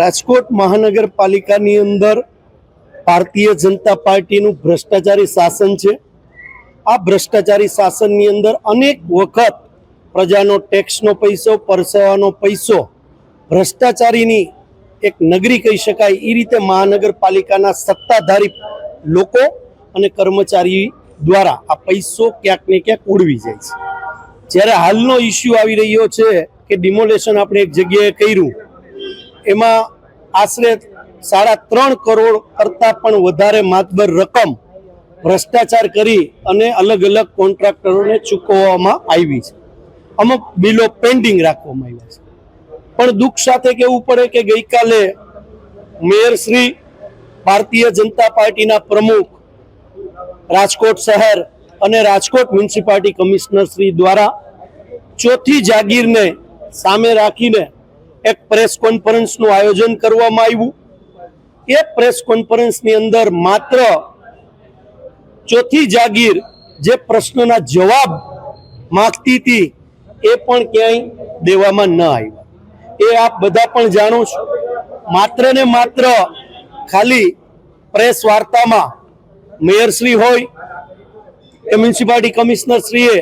રાજકોટ મહાનગરપાલિકાની અંદર ભારતીય જનતા પાર્ટીનું ભ્રષ્ટાચારી શાસન છે। આ ભ્રષ્ટાચારી શાસનની અંદર અનેક વખત પ્રજાનો ટેક્સનો પૈસો, પરસેવાનો પૈસો ભ્રષ્ટાચારીની એક નગરી કહી શકાય એ રીતે મહાનગરપાલિકાના સત્તાધારી લોકો અને કર્મચારી દ્વારા આ પૈસો ક્યાંક ને ક્યાંક ઉડવી જાય છે। જ્યારે હાલનો ઇસ્યુ આવી રહ્યો છે કે ડિમોલેશન આપણે એક જગ્યાએ કર્યું, એમાં આશરે 3.5 કરોડ કરતાં પણ વધારે માતબર રકમ ભ્રષ્ટાચાર કરી અને અલગ અલગ કોન્ટ્રાક્ટરોને ચૂકવવામાં આવી છે। અમુક બિલો પેન્ડિંગ રાખવામાં આવ્યા છે। પણ દુઃખ સાથે કહેવું પડે કે ગઈકાલે મેયર શ્રી, ભારતીય જનતા પાર્ટીના પ્રમુખ, રાજકોટ શહેર અને રાજકોટ મ્યુનિસિપાલિટી કમિશનર શ્રી દ્વારા ચોથી જાગીરને સામે રાખીને એક પ્રેસ કોન્ફરન્સનું આયોજન કરવામાં આવ્યું। એ પ્રેસ કોન્ફરન્સની અંદર માત્ર ચોથી જાગીર જે પ્રશ્નના જવાબ માંગતી હતી એ પણ ક્યાંય દેવામાં ન આવ્યા। એ આપ બધા પણ જાણો છો। માત્ર ને માત્ર ખાલી પ્રેસ વાર્તામાં મેયરશ્રી હોય કે મ્યુનિસિપાલિટી કમિશનર શ્રીએ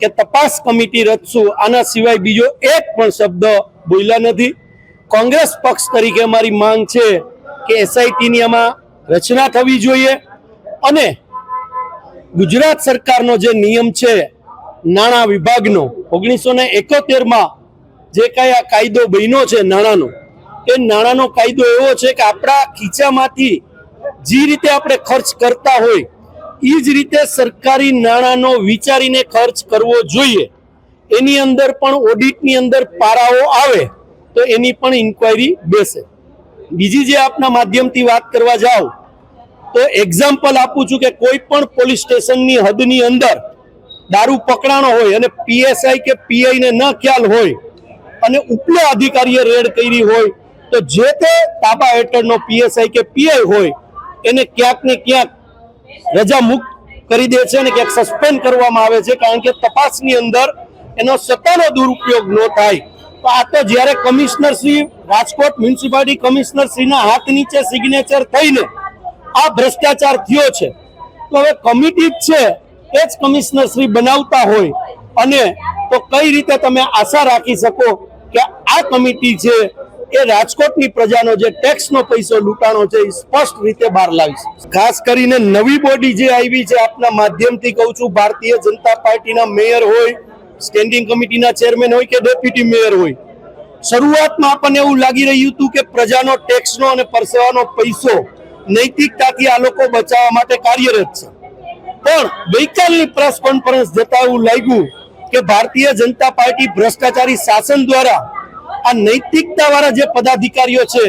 કે તપાસ કમિટી રચશું, આના સિવાય બીજો એક પણ શબ્દ બોલ્યા નથી। કોંગ્રેસ પક્ષ તરીકે અમારી માંગ છે કે એસઆઈટીની આમાં રચના થવી જોઈએ અને ગુજરાત સરકારનો જે નિયમ છે નાણાં વિભાગનો 1971માં જે કાંઈ આ કાયદો બન્યો છે નાણાંનો, એ નાણાંનો કાયદો એવો છે કે આપણા ખીચામાંથી જે રીતે આપણે ખર્ચ કરતા હોય એ જ રીતે સરકારી નાણાંનો વિચારીને ખર્ચ કરવો જોઈએ। એની અંદર પણ ઓડિટની અંદર પારાઓ આવે તો એની પણ ઇન્ક્વાયરી બેસે। બીજી જે આપના માધ્યમથી વાત કરવા જાઓ તો એક્ઝામ્પલ આપું છું કે કોઈ પણ પોલીસ સ્ટેશનની હદની અંદર દારૂ પકડાણો હોય અને પીએસઆઈ કે પીઆઈને ન ખ્યાલ હોય અને ઉપલા અધિકારીએ રેડ કરી હોય તો જે તે તાબા હેઠળનો પીએસઆઈ કે પીઆઈ હોય એને ક્યાંક ને ક્યાંક રજા મુક્ત કરી દે છે અને ક્યાંક સસ્પેન્ડ કરવામાં આવે છે, કારણ કે તપાસની અંદર એનો સત્તાનો દુરુપયોગ ન થાય। તો આ તો જ્યારે commissioner Shri, Rajkot municipality commissioner શ્રીના હાથ નીચે સિગ્નેચર થઈને આ ભ્રષ્ટાચાર થયો છે, તો હવે કમિટી જ છે એ જ કમિશનર શ્રી બનાવતા હોય અને તો કઈ રીતે તમે આશા રાખી શકો કે આ કમિટી છે એ રાજકોટની પ્રજાનો જે ટેક્સનો પૈસો લૂંટાણો છે એ સ્પષ્ટ રીતે બહાર લાવી છે। ખાસ કરીને નવી બોડી જે આવી છે, આપના માધ્યમથી કહું છું, ભારતીય જનતા પાર્ટીના મેયર હોય, સ્ટેન્ડિંગ કમિટીના ચેરમેન હોય કે ડેપ્યુટી મેયર હોય, શરૂઆતમાં આપણને એવું લાગી રહ્યું હતું કે પ્રજાનો ટેક્સનો અને પરસેવાનો પૈસો નૈતિકતાથી આ લોકો બચાવવા માટે કાર્યરત છે। પણ ગઈકાલની પ્રેસ કોન્ફરન્સ જતા એવું લાગ્યું કે ભારતીય જનતા પાર્ટી ભ્રષ્ટાચારી શાસન દ્વારા આ નૈતિકતા વાળા જે પદાધિકારીઓ છે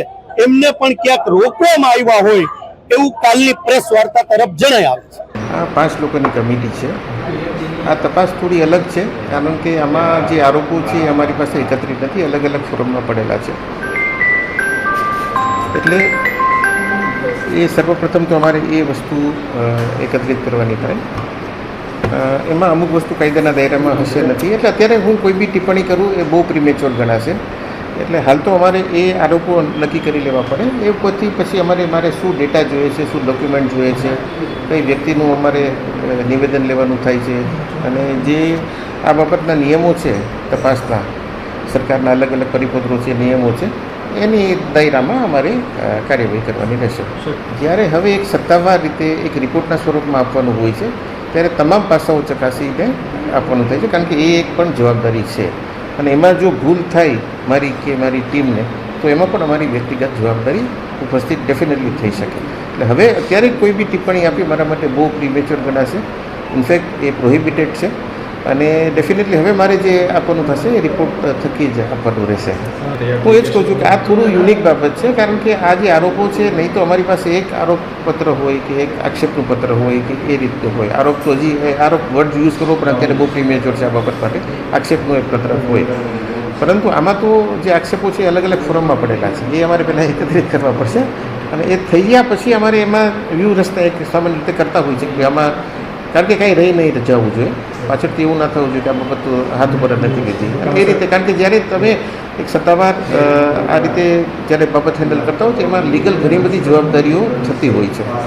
એમને પણ ક્યાંક રોકવામાં આવ્યા હોય એવું કાલની પ્રેસ વાર્તા તરફ જણાય આવે છે। આ 5 લોકોની કમિટી છે। આ તપાસ થોડી અલગ છે, કારણ કે આમાં જે આરોપો છે એ અમારી પાસે એકત્રિત નથી, અલગ અલગ ફોરમમાં પડેલા છે। એટલે એ સર્વપ્રથમ તો અમારે એ વસ્તુ એકત્રિત કરવાની થાય। એમાં અમુક વસ્તુ કાયદાના દાયરામાં હશે નથી, એટલે અત્યારે હું કોઈ બી ટિપ્પણી કરું એ બહુ પ્રીમેચ્યોર ગણાશે। એટલે હાલ તો અમારે એ આરોપો નક્કી કરી લેવા પડે। એ પછી મારે શું ડેટા જોઈએ છે, શું ડોક્યુમેન્ટ જોઈએ છે, કઈ વ્યક્તિનું અમારે નિવેદન લેવાનું થાય છે, અને જે આ બાબતના નિયમો છે તપાસના, સરકારના અલગ અલગ પરિપત્રો છે, નિયમો છે, એની દાયરામાં અમારે કાર્યવાહી કરવાની રહેશે। જ્યારે હવે એક સત્તાવાર રીતે એક રિપોર્ટના સ્વરૂપમાં આપવાનું હોય છે ત્યારે તમામ પાસાઓ ચકાસીને આપવાનું થાય છે, કારણ કે એ એક પણ જવાબદારી છે, અને એમાં જો ભૂલ થાય મારી કે મારી ટીમને તો એમાં પણ અમારી વ્યક્તિગત જવાબદારી ઉપસ્થિત ડેફિનેટલી થઈ શકે। એટલે હવે અત્યારે કોઈ બી ટિપ્પણી આપી મારા માટે બહુ પ્રીમેચ્યોર ગણાશે, ઇનફેક્ટ એ પ્રોહિબિટેડ છે, અને ડેફિનેટલી હવે મારે જે આપવાનું થશે એ રિપોર્ટ થકી જ આપવાનું રહેશે। હું એ જ કહું છું કે આ થોડું યુનિક બાબત છે, કારણ કે આ જે આરોપો છે, નહીં તો અમારી પાસે એક આરોપપત્ર હોય કે એક આક્ષેપનું પત્ર હોય કે એ રીતનું હોય। આરોપ તો હજી આરોપ વર્ડ યુઝ કરવો પણ અત્યારે બહુ પ્રીમેચ્યોર છે આ બાબત માટે। આક્ષેપનું એક પત્ર હોય, પરંતુ આમાં તો જે આક્ષેપો છે અલગ અલગ ફોરમમાં પડેલા છે, એ અમારે પહેલાં એકત્રિત કરવા પડશે, અને એ થઈ ગયા પછી અમારે એમાં વ્યૂ રસ્તા એક સામાન્ય રીતે કરતા હોય છે કે આમાં, કારણ કે કાંઈ રહી નહીં જવું જોઈએ, પાછળથી એવું ના થવું જોઈએ કે આ બાબત હાથ ઉપર નથી લીધી એ રીતે, કારણ કે જ્યારે તમે એક સત્તાવાર આ રીતે જ્યારે બાબત હેન્ડલ કરતા હોય છે એમાં લીગલ ઘણી બધી જવાબદારીઓ થતી હોય છે.